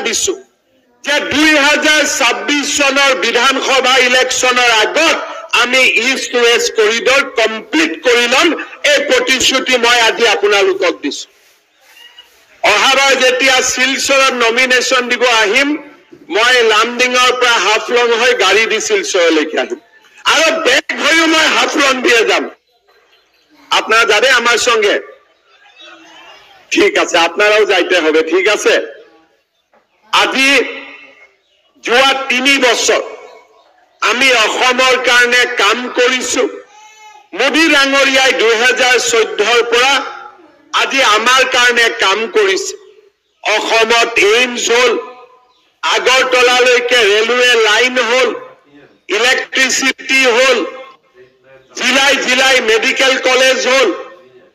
দিছো যে 2026 চনৰ বিধানসভা ইলেকশ্যনৰ আগত আমি ইষ্ট ৱেষ্ট কৰিডৰ কমপ্লিট কৰি ল'ম এই প্ৰতিশ্ৰুতি মই আজি আপোনালোকক দিছো অহাবাৰ যেতিয়া শিলচৰত নমিনেশ্যন দিব আহিম মই লামডিঙৰ পৰা হাফলং হৈ গাড়ী দি শিলচৰলৈকে আহিম আৰু বেগ ভৰিও মই হাফলং দিয়ে যাম আপনাৰা যাবে আমাৰ সঙ্গে ঠিক আছে আপনাৰাও যাইতে হবে ঠিক আছে আজি যোৱা 3 বছৰ আমি অসমৰ কাৰণে কাম কৰিছো মোদী ডাঙৰীয়াই 2014 পৰা আজি আমাৰ কাৰণে কাম কৰিছে অসমত এইমছ হল আগৰতলালৈকে ৰেলৱে লাইন হল ইলেক্ট্ৰিচিটি হল জিলাই জিলাই মেডিকেল কলেজ হল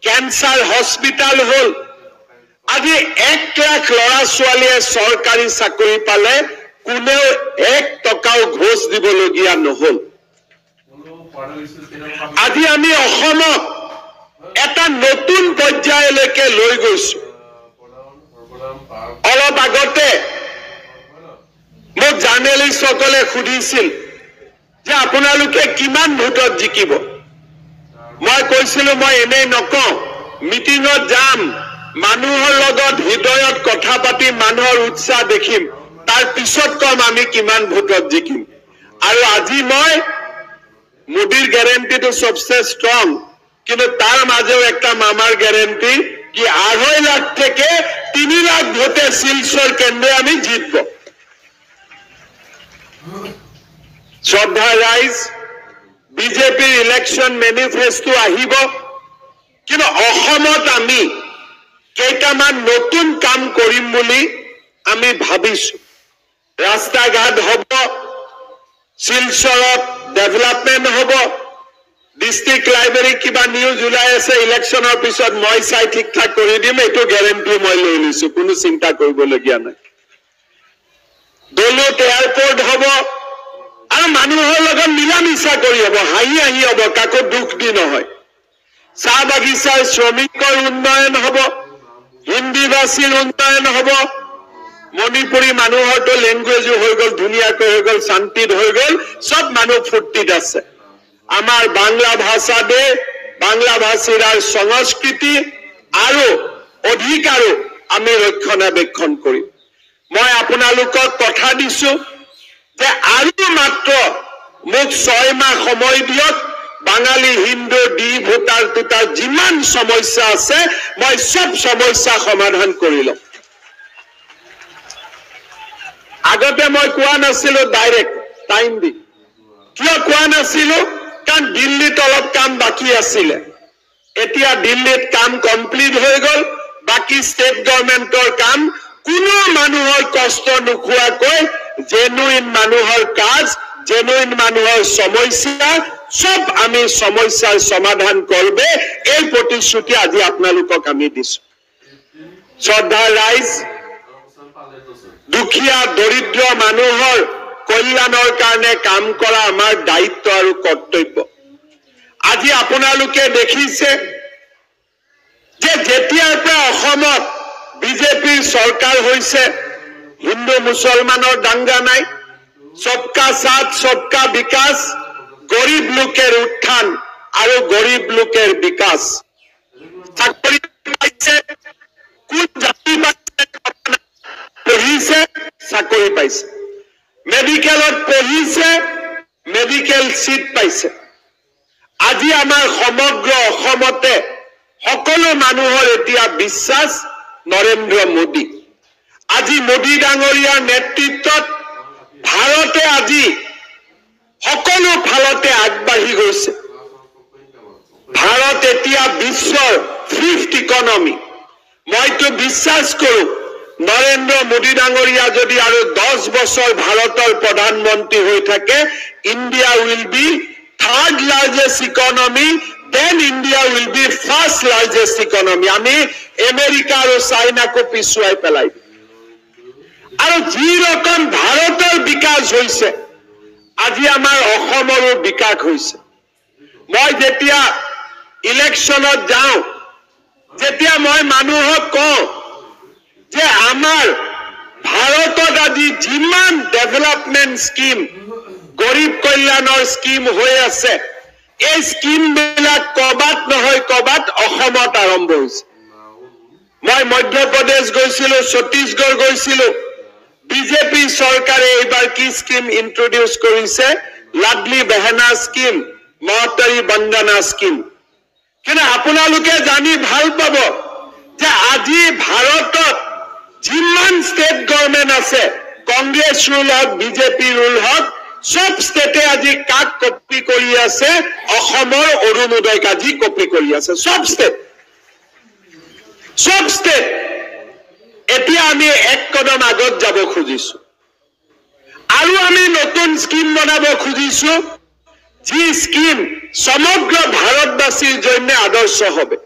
ক্যান্সাৰ হসপিটাল হল আজি 1 লাখ লৰা ছোৱালীয়ে চৰকাৰী চাকৰি পালে কোনেও 1 টকাও ঘোষ দিবলগীয়া নহল আজি আমি অসমক এটা নতুন পৰ্যায়লৈকে লৈ গৈছো অলপ আগতে মোক জাৰ্নেলিষ্টসকলে সুধিছিল যে আপোনালোকে কিমান ভোটত জিকিব মই কৈছিলো মই এনেই নকওঁ মিটিঙত যাম মানুহৰ লগত হৃদয়ত কথা পাতি মানুহৰ উৎসাহ দেখিম তাৰ পিছত কম আমি কিমান ভোটত জিকিম আৰু আজি মই মোদীৰ গ্যাৰান্টিটো সবচেয়ে স্ট্রং কিন্তু তার মাঝেও একটা মামার গ্যারান্টি কি 2.5 লাখ থেকে 3 লাখ ভোটে শিলচর কেন্দ্রে আমি জিতব শ্রদ্ধা রাইজ বিজেপিৰ ইলেকশন ম্যানিফেস্টো আহিব কিন্তু অসমত আমি কেইটামান নতুন কাম কৰিম বুলি আমি ভাবিছো ৰাস্তা ঘাট হ'ব শিলচৰত ডেভেলপমেন্ট হ'ব ডিস্ট্ৰিক্ট লাইব্ৰেৰি কিবা নিউজ ওলাই আছে ইলেকশনৰ পিছত মই চাই ঠিক ঠাক কৰি দিম এটো গ্যাৰান্টি মই লৈ লৈছো কোনো চিন্তা কৰিবলগীয়া নাই দলত এয়াৰপোৰ্ট হ'ব আৰু মানুহৰ লগত মিলামিছা কৰি হ'ব হাঁহি হাঁহি হ'ব কাকো দুখ দি নহয় চাহ বাগিচাৰ শ্ৰমিকৰ উন্নয়ন হ'ব হিন্দী ভাষীৰ উন্নয়ন হ'ব মণিপুৰী মানুহৰটো লেংগুৱেজো হৈ গ'ল ধুনীয়াকৈ হৈ গ'ল শান্তিত হৈ গ'ল সব মানুহ ফুৰ্তিত আছে আমাৰ বাংলা ভাষা দে বাংলা ভাষীৰ সংস্কৃতি আৰু অধিকাৰো আমি ৰক্ষণাবেক্ষণ কৰিম মই আপোনালোকক কথা দিছো যে আৰু মাত্ৰ মোক 6 মাহ সময় দিয়ক বাঙালী হিন্দু ডি ভোটাৰ টুটাৰ যিমান সমস্যা আছে মই সব সমস্যা সমাধান কৰি লম আগতে মই কোৱা নাছিলো ডাইৰেক্ট টাইম দি কিয় কোৱা নাছিলো কাৰণ দিল্লীত অলপ কাম বাকি আছিলে এতিয়া দিল্লীত কাম কমপ্লিট হৈ গ'ল বাকি ষ্টেট গভৰ্ণমেণ্টৰ কাম কোনো মানুহৰ কষ্ট নোখোৱাকৈ জেনুইন মানুহৰ কাজ জেনুইন মানুহৰ সমস্যা সব আমি সমস্যাৰ সমাধান কৰবে এই প্ৰতিশ্ৰুতি আজি আপোনালোকক আমি দিছো শ্ৰদ্ধা ৰাইজ দুখীয়া দৰিদ্ৰ মানুহৰ কল্যাণৰ কাৰণে কাম কৰা আমাৰ দায়িত্ব আৰু কৰ্তব্য আজি আপোনালোকে দেখিছে যে যেতিয়াৰ পৰা অসমত বিজেপিৰ চৰকাৰ হৈছে হিন্দু মুছলমানৰ দাঙ্গা নাই सबका साथ सबका विकास गरीब लोकेर उत्थान আৰু गरीब लोकेर विकास চাকৰি পাইছে কোন জাতি পঢ়িছে চাকৰি পাইছে মেডিকেলত পঢ়িছে মেডিকেল সিট পাইছে আজি আমাৰ সমগ্ৰ অসমতে সকলো মানুহৰ এতিয়া বিশ্বাস নৰেন্দ্ৰ মোদী আজি মোদী ডাঙৰীয়াৰ নেতৃত্বত ভাৰতে আজি সকলো ফালতে আগবাঢ়ি গৈছে ভাৰত এতিয়া বিশ্বৰ 5th ইকনমি মইতো বিশ্বাস কৰো নৰেন্দ্ৰ মোদী ডাঙৰীয়া যদি আৰু 10 বছৰ ভাৰতৰ প্ৰধানমন্ত্ৰী হৈ থাকে India will be 3rd largest economy then India will be 1st largest economy আমি আমেৰিকা আৰু চাইনাকো পিছুৱাই পেলাই আৰু যি ৰকম ভাৰতৰ বিকাশ হৈছে আজি আমাৰ অসমৰো বিকাশ হৈছে মই যেতিয়া ইলেকশনত যাওঁ যেতিয়া মই মানুহক কওঁ যে আমাৰ ভাৰতৰ আজি যিমান ডেভেলপমেন্ট স্কিম গৰীব কল্যাণৰ স্কিম হৈ আছে এই স্কিম বিলাক কবাত নহয় কবাত অসমত আৰম্ভ হৈছে মই মধ্যপ্ৰদেশ গৈছিলো ছত্তীশগড় গৈছিলো বিজেপি চৰকাৰে এইবাৰ কি স্কিম ইন্ট্ৰোডিউস কৰিছে লাডলি বেহেনা স্কিম মহতৰী বন্দনা স্কিম কিন্তু আপোনালোকে জানি ভাল পাব যে আজি ভাৰতত যিমান ষ্টেট গভৰ্ণমেণ্ট আছে কংগ্ৰেছ ৰুল হওক বিজেপি ৰুল হওক সব ষ্টেটে আজি কাক কপি কৰি আছে অসমৰ অৰুণোদয়ক আজি কপি কৰি আছে সব ষ্টেট এতিয়া আমি এক কদম আগত যাব খুজিছো আৰু আমি নতুন স্কিম বনাব খুজিছো যি স্কিম সমগ্ৰ ভাৰতবাসীৰ জন্য আদৰ্শ হবে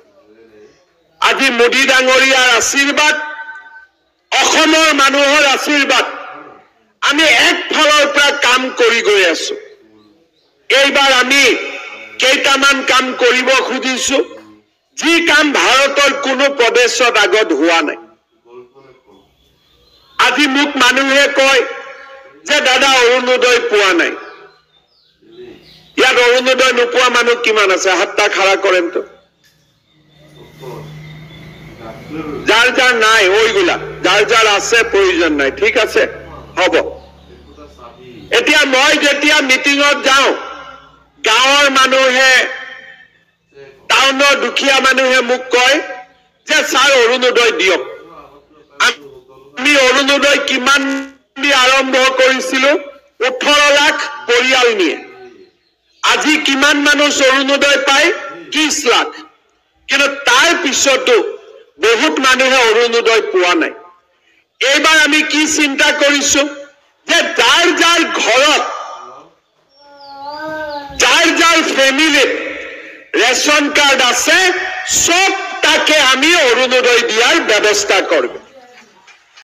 আজি মোদী ডাঙৰীয়াৰ আশীৰ্বাদ অসমৰ মানুহৰ আশীৰ্বাদ আমি এক ফালৰ পৰা কাম কৰি গৈ আছো এইবাৰ আমি কেইটামান কাম কৰিব খুজিছো যি কাম ভাৰতৰ কোনো প্ৰদেশত আগত হোৱা নাই আজি মোক মানুহে কয় যে দাদা অৰুণোদয় পোৱা নাই ইয়াত অৰুণোদয় নোপোৱা মানুহ কিমান আছে হাতটা খাৰা কৰেন তো যাৰ যাৰ নাই ওইগুলা যাৰ যাৰ আছে প্ৰয়োজন নাই ঠিক আছে হব এতিয়া মই যেতিয়া মিটিঙত যাও গাঁৱৰ মানুহে টাউনৰ দুখীয়া মানুহে মোক কয় যে স্যাৰ অৰুণোদয় দিয়ক আমি অৰুণোদয় কিমান দি আৰম্ভ কৰিছিলো 18 লাখ পৰিয়াল নিয়ে আজি কিমান মানুহ অৰুণোদয় পায় 30 লাখ কিন্তু তাৰ পিছতো বহুত মানুহে অৰুণোদয় পোৱা নাই এইবাৰ আমি কি চিন্তা কৰিছো যে যাৰ যাৰ ঘৰত যাৰ যাৰ ফ্যামিলিত ৰেশন কাৰ্ড আছে সব তাকে আমি অৰুণোদয় দিয়াৰ ব্যবস্থা কৰব